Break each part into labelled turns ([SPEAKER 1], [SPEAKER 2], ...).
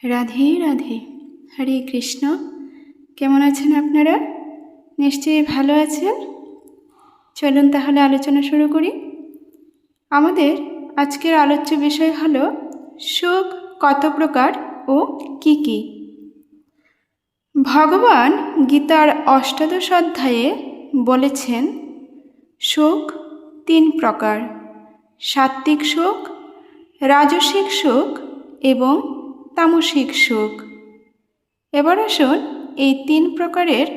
[SPEAKER 1] রাধে রাধে। হরে কৃষ্ণ। কেমন আছেন আপনারা? নিশ্চয়ই ভালো আছেন। চলুন তাহলে আলোচনা শুরু করি। আমাদের আজকের আলোচ্য বিষয় হলো সুখ কত প্রকার ও কি কি। ভগবান গীতার অষ্টাদশ অধ্যায়ে বলেছেন সুখ 3 প্রকার: সাত্ত্বিক সুখ, রাজসিক সুখ এবং তামসিক সুখ। এবার আসুন এই 3 প্রকারের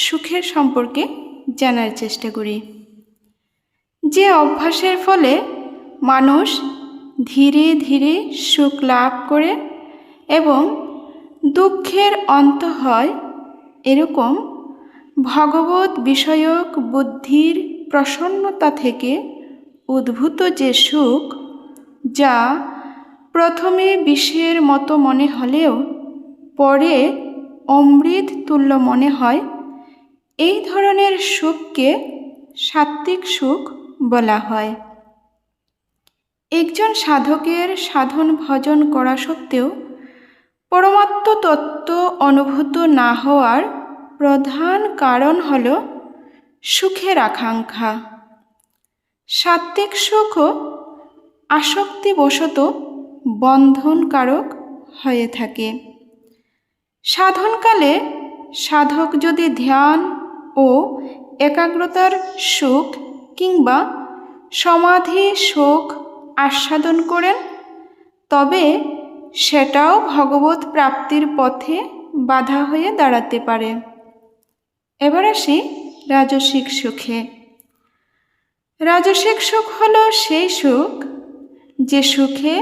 [SPEAKER 1] সুখের সম্পর্কে জানার চেষ্টা করি। যে অভ্যাসের ফলে মানুষ ধীরে ধীরে সুখ লাভ করে এবং দুঃখের অন্ত হয়, এরকম ভগবত বিষয়ক বুদ্ধির প্রসন্নতা থেকে উদ্ভূত যে সুখ, যা প্রথমে বিষের মতো মনে হলেও পরে অমৃত তুল্য মনে হয়, এই ধরনের সুখকে সাত্ত্বিক সুখ বলা হয়। একজন সাধকের সাধন ভজন করা সত্ত্বেও পরমাত্ম তত্ত্ব অনুভূত না হওয়ার প্রধান কারণ হল সুখের আকাঙ্ক্ষা। সাত্ত্বিক সুখও আসক্তিবশত বন্ধনকারক হয়ে থাকে। সাধনকালে সাধক যদি ধ্যান ও একাগ্রতার সুখ কিংবা সমাধি সুখ আস্বাদন করেন, তবে সেটাও ভগবত প্রাপ্তির পথে বাধা হয়ে দাঁড়াতে পারে। এবার আসি রাজসিক সুখে। রাজসিক সুখ হলো সেই সুখ যে সুখে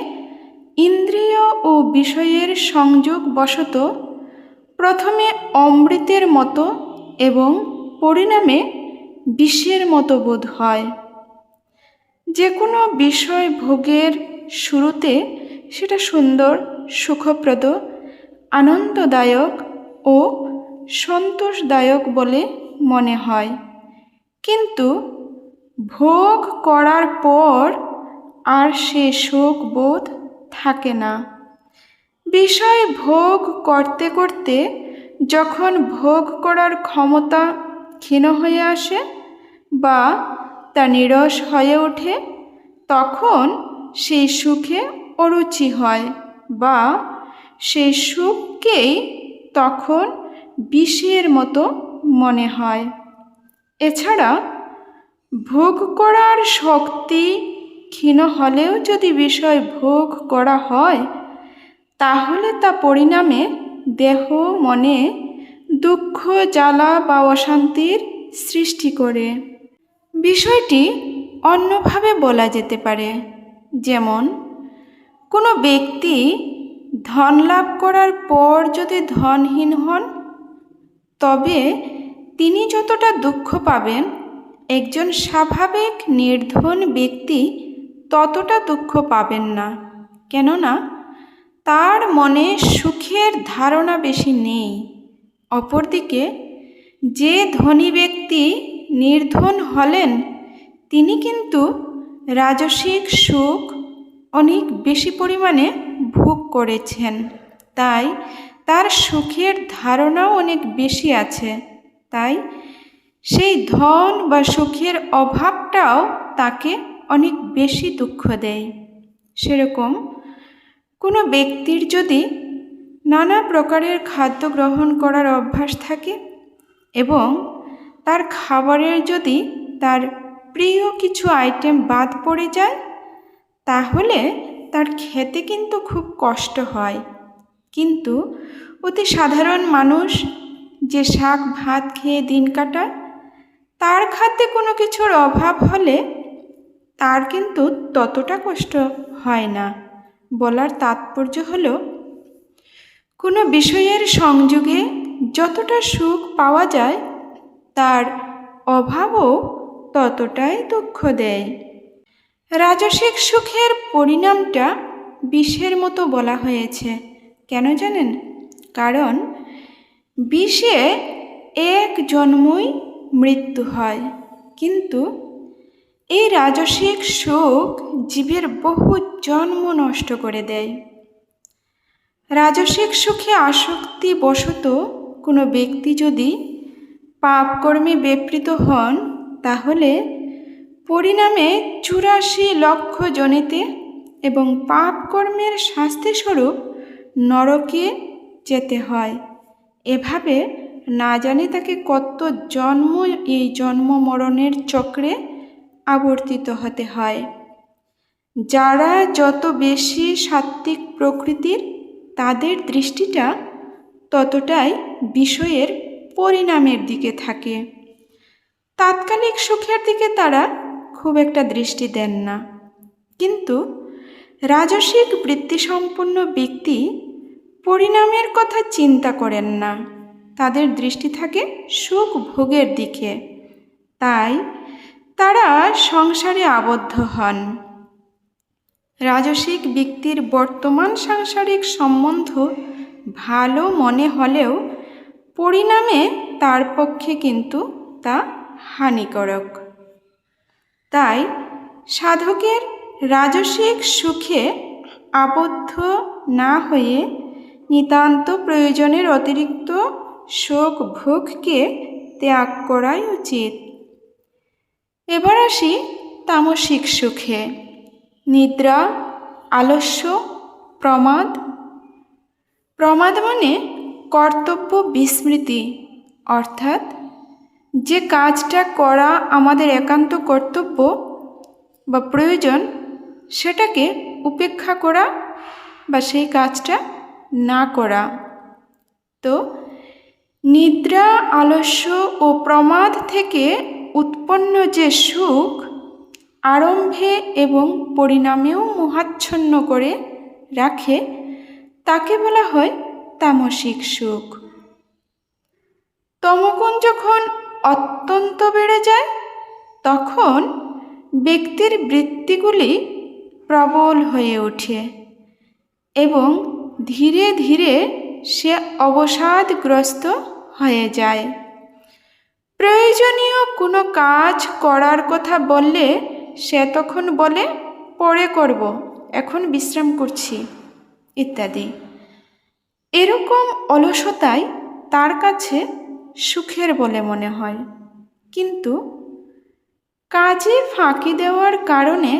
[SPEAKER 1] ইন্দ্রিয় ও বিষয়ের সংযোগ বশত প্রথমে অমৃতের মতো এবং পরিণামে বিষের মতো বোধ হয়। যে কোনো বিষয় ভোগের শুরুতে সেটা সুন্দর, সুখপ্রদ, আনন্দদায়ক ও সন্তোষদায়ক বলে মনে হয়, কিন্তু ভোগ করার পর আর সে সুখ বোধ থাকে না। বিষয় ভোগ করতে করতে যখন ভোগ করার ক্ষমতা ক্ষীণ হয়ে আসে বা তা নিরস হয়ে ওঠে, তখন সেই সুখে অরুচি হয় বা সেই সুখকেই তখন বিষের মতো মনে হয়। এছাড়া ভোগ করার শক্তি ক্ষীণ হলেও যদি বিষয় ভোগ করা হয়, তাহলে তা পরিণামে দেহ মনে দুঃখ, জ্বালা বা অশান্তির সৃষ্টি করে। বিষয়টি অন্যভাবে বলা যেতে পারে, যেমন কোনো ব্যক্তি ধন লাভ করার পর যদি ধনহীন হন, তবে তিনি যতটা দুঃখ পাবেন, একজন স্বাভাবিক নির্ধন ব্যক্তি ততটা দুঃখ পাবেন না। কেননা তার মনে সুখের ধারণা বেশি নেই। অপরদিকে যে ধনী ব্যক্তি নির্ধন হলেন, তিনি কিন্তু রাজসিক সুখ অনেক বেশি পরিমাণে ভোগ করেছেন, তাই তার সুখের ধারণাও অনেক বেশি আছে। তাই সেই ধন বা সুখের অভাবটাও তাকে অনেক বেশি দুঃখ দেয়। সেরকম কোনো ব্যক্তির যদি নানা প্রকারের খাদ্য গ্রহণ করার অভ্যাস থাকে এবং তার খাবারের যদি তার প্রিয় কিছু আইটেম বাদ পড়ে যায়, তাহলে তার খেতে কিন্তু খুব কষ্ট হয়। কিন্তু অতি সাধারণ মানুষ যে শাক ভাত খেয়ে দিন কাটায়, তার খাদ্যে কোনো কিছুর অভাব হলে তার কিন্তু ততটা কষ্ট হয় না। বলার তাৎপর্য হলো, কোনো বিষয়ের সংযোগে যতটা সুখ পাওয়া যায়, তার অভাবও ততটাই দুঃখ দেয়। রাজসিক সুখের পরিণামটা বিষের মতো বলা হয়েছে। কেন জানেন? কারণ বিষে এক জন্মই মৃত্যু হয়, কিন্তু এই রাজসিক সুখ জীবের বহু জন্ম নষ্ট করে দেয়। রাজসিক সুখে আসক্তি বশত কোনো ব্যক্তি যদি পাপকর্মে ব্যাপৃত হন, তাহলে পরিণামে 84 লক্ষ জনিতে এবং পাপকর্মের শাস্তিস্বরূপ নরকে যেতে হয়। এভাবে না জানি তাকে কত জন্ম এই জন্ম মরণের চক্রে আবর্তিত হতে হয়। যারা যত বেশি সাত্ত্বিক প্রকৃতির, তাদের দৃষ্টিটা ততটাই বিষয়ের পরিণামের দিকে থাকে। তাৎকালিক সুখের দিকে তারা খুব একটা দৃষ্টি দেন না। কিন্তু রাজসিক বৃত্তিসম্পন্ন ব্যক্তি পরিণামের কথা চিন্তা করেন না, তাদের দৃষ্টি থাকে সুখ ভোগের দিকে। তাই তারা সংসারে আবদ্ধ হন। রাজসিক ব্যক্তির বর্তমান সাংসারিক সম্বন্ধ ভালো মনে হলেও পরিণামে তার পক্ষে কিন্তু তা হানিকারক। তাই সাধকের রাজসিক সুখে আবদ্ধ না হয়ে নিতান্ত প্রয়োজনের অতিরিক্ত শোক ভোগকে ত্যাগ করাই উচিত। এবার আসি তামসিক সুখে। নিদ্রা, আলস্য, প্রমাদ। প্রমাদ মানে কর্তব্য বিস্মৃতি, অর্থাৎ যে কাজটা করা আমাদের একান্ত কর্তব্য বা প্রয়োজন, সেটাকে উপেক্ষা করা বা সেই কাজটা না করা। তো নিদ্রা, আলস্য ও প্রমাদ থেকে উৎপন্ন যে সুখ আরম্ভে এবং পরিণামেও মোহাচ্ছন্ন করে রাখে, তাকে বলা হয় তামসিক সুখ। তমগুণ যখন অত্যন্ত বেড়ে যায়, তখন ব্যক্তির বৃত্তিগুলি প্রবল হয়ে ওঠে এবং ধীরে ধীরে সে অবসাদগ্রস্ত হয়ে যায়। প্রয়োজনীয় কোনো কাজ করার কথা বললে সে তখন বলে পরে করব, এখন বিশ্রাম করছি ইত্যাদি। এরকম অলসতাই তার কাছে সুখের বলে মনে হয়। কিন্তু কাজে ফাঁকি দেওয়ার কারণে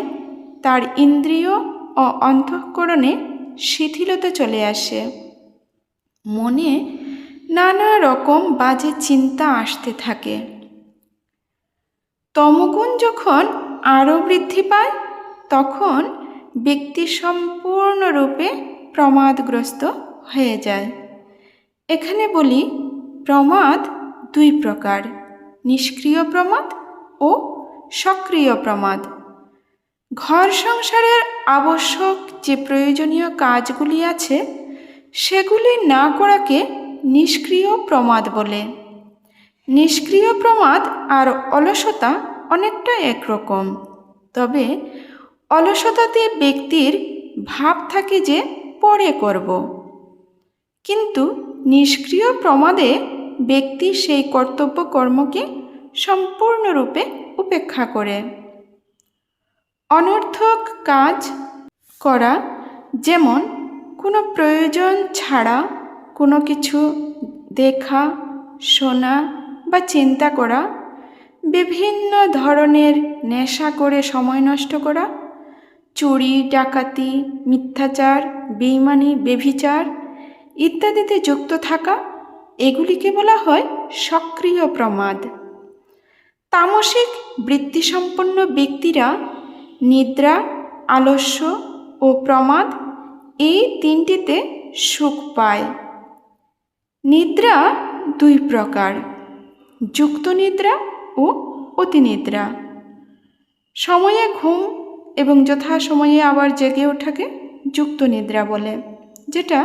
[SPEAKER 1] তার ইন্দ্রিয় ও অন্তঃকরণে শিথিলতা চলে আসে। মনে নানা রকম বাজে চিন্তা আসতে থাকে। তমগুণ যখন আরও বৃদ্ধি পায়, তখন ব্যক্তি সম্পূর্ণরূপে প্রমাদগ্রস্ত হয়ে যায়। এখানে বলি, প্রমাদ দুই প্রকার: নিষ্ক্রিয় প্রমাদ ও সক্রিয় প্রমাদ। ঘর সংসারের আবশ্যক যে প্রয়োজনীয় কাজগুলি আছে, সেগুলি না করাকে নিষ্ক্রিয় প্রমাদ বলে। নিষ্ক্রিয় প্রমাদ আর অলসতা অনেকটা একরকম, তবে অলসতাতে ব্যক্তির ভাব থাকে যে পরে করব, কিন্তু নিষ্ক্রিয় প্রমাদে ব্যক্তি সেই কর্তব্য কর্মকে সম্পূর্ণরূপে উপেক্ষা করে। অনর্থক কাজ করা, যেমন কোনো প্রয়োজন ছাড়া কোনো কিছু দেখা, শোনা বা চিন্তা করা, বিভিন্ন ধরনের নেশা করে সময় নষ্ট করা, চুরি, ডাকাতি, মিথ্যাচার, বেইমানি, ব্যভিচার ইত্যাদিতে যুক্ত থাকা, এগুলিকে বলা হয় সক্রিয় প্রমাদ। তামসিক বৃত্তিসম্পন্ন ব্যক্তিরা নিদ্রা, আলস্য ও প্রমাদ এই তিনটিতে সুখ পায়। নিদ্রা দুই প্রকার: যুক্ত নিদ্রা ও অতিনিদ্রা। সময়ে ঘুম এবং যথাসময়ে আবার জেগে ওঠাকে যুক্ত নিদ্রা বলে, যেটা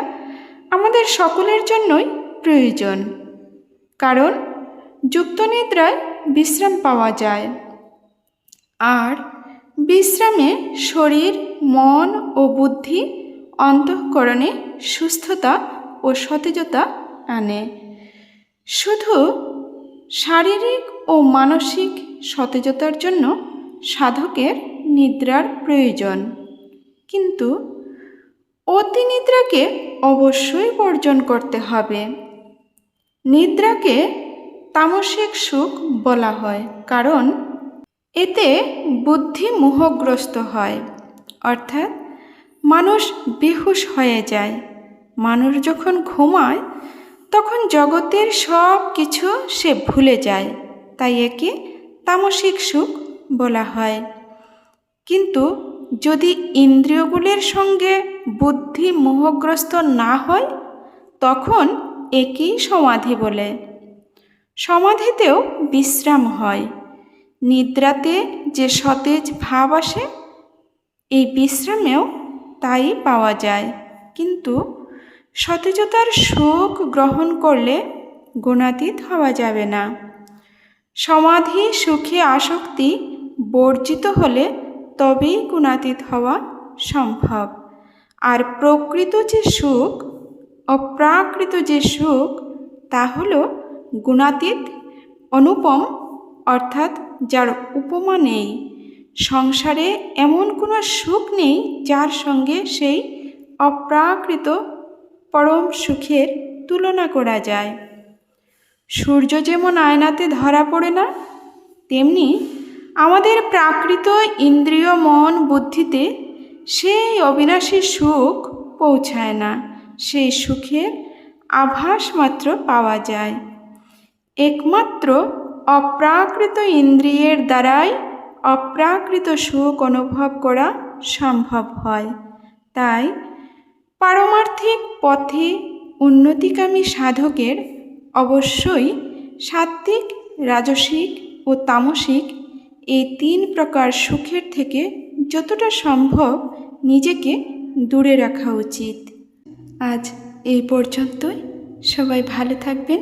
[SPEAKER 1] আমাদের সকলের জন্যই প্রয়োজন। কারণ যুক্ত নিদ্রায় বিশ্রাম পাওয়া যায়, আর বিশ্রামে শরীর, মন ও বুদ্ধি অন্তঃকরণে সুস্থতা ও সতেজতা আনে। শুধু শারীরিক ও মানসিক সতেজতার জন্য সাধকের নিদ্রার প্রয়োজন, কিন্তু অতিনিদ্রাকে অবশ্যই বর্জন করতে হবে। নিদ্রাকে তামসিক সুখ বলা হয়, কারণ এতে বুদ্ধি মোহগ্রস্ত হয়, অর্থাৎ মানুষ বেহুশ হয়ে যায়। মানুষ যখন ঘুমায় তখন জগতের সব কিছু সে ভুলে যায়, তাই একে তামসিক সুখ বলা হয়। কিন্তু যদি ইন্দ্রিয়গুলির সঙ্গে বুদ্ধি মোহগ্রস্ত না হয় তখন একেই সমাধি বলে। সমাধিতেও বিশ্রাম হয়। নিদ্রাতে যে সতেজ ভাব আসে, এই বিশ্রামেও তাই পাওয়া যায়। কিন্তু সতেজতার সুখ গ্রহণ করলে গুণাতীত হওয়া যাবে না। সমাধি সুখে আসক্তি বর্জিত হলে তবেই গুণাতীত হওয়া সম্ভব। আর প্রকৃত যে সুখ, অপ্রাকৃত যে সুখ, তা হল গুণাতীত, অনুপম, অর্থাৎ যার উপমা নেই। সংসারে এমন কোনো সুখ নেই যার সঙ্গে সেই অপ্রাকৃত পরম সুখের তুলনা করা যায়। সূর্য যেমন আয়নাতে ধরা পড়ে না, তেমনি আমাদের প্রাকৃত ইন্দ্রিয় মন বুদ্ধিতে সেই অবিনাশী সুখ পৌঁছায় না। সেই সুখের আভাস মাত্র পাওয়া যায়। একমাত্র অপ্রাকৃত ইন্দ্রিয়ের দ্বারাই অপ্রাকৃত সুখ অনুভব করা সম্ভব হয়। তাই পারমার্থিক পথে উন্নতিকামী সাধকের অবশ্যই সাত্ত্বিক, রাজসিক ও তামসিক এই 3 প্রকার সুখের থেকে যতটা সম্ভব নিজেকে দূরে রাখা উচিত। আজ এই পর্যন্তই। সবাই ভালো থাকবেন।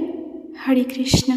[SPEAKER 1] হরে কৃষ্ণ।